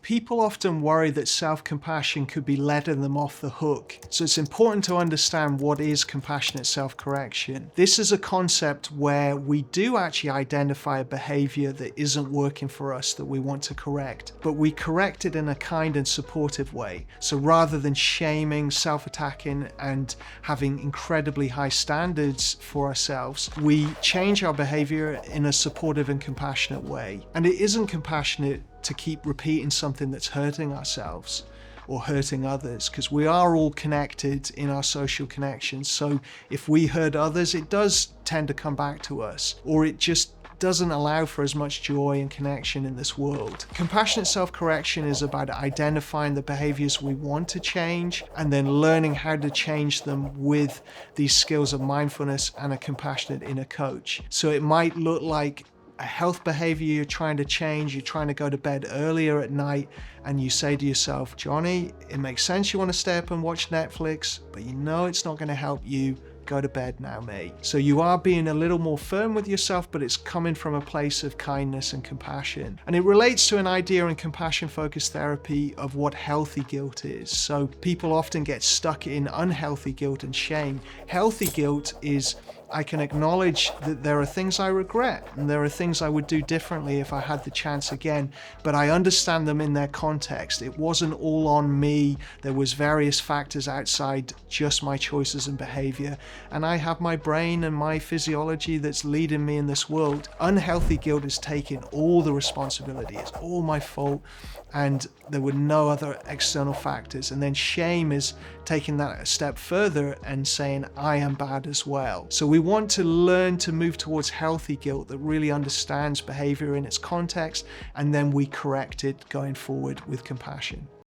People often worry that self-compassion could be letting them off the hook. So it's important to understand what is compassionate self-correction. This is a concept where we do actually identify a behavior that isn't working for us that we want to correct, but we correct it in a kind and supportive way. So rather than shaming, self-attacking, and having incredibly high standards for ourselves, we change our behavior in a supportive and compassionate way. And it isn't compassionate to keep repeating something that's hurting ourselves or hurting others, because we are all connected in our social connections. So if we hurt others, it does tend to come back to us, or it just doesn't allow for as much joy and connection in this world. Compassionate self-correction is about identifying the behaviors we want to change and then learning how to change them with these skills of mindfulness and a compassionate inner coach. So it might look like a health behavior you're trying to change. You're trying to go to bed earlier at night and you say to yourself, Johnny, it makes sense you want to stay up and watch Netflix, but you know it's not going to help you. Go to bed now, mate. So you are being a little more firm with yourself, but it's coming from a place of kindness and compassion. And it relates to an idea in compassion-focused therapy of what healthy guilt is. So people often get stuck in unhealthy guilt and shame. Healthy guilt is, I can acknowledge that there are things I regret and there are things I would do differently if I had the chance again, but I understand them in their context. It wasn't all on me. There was various factors outside just my choices and behavior, and I have my brain and my physiology that's leading me in this world. Unhealthy guilt is taking all the responsibility. It's all my fault, and there were no other external factors. And then shame is taking that a step further and saying, I am bad as well. So we want to learn to move towards healthy guilt that really understands behavior in its context, and then we correct it going forward with compassion.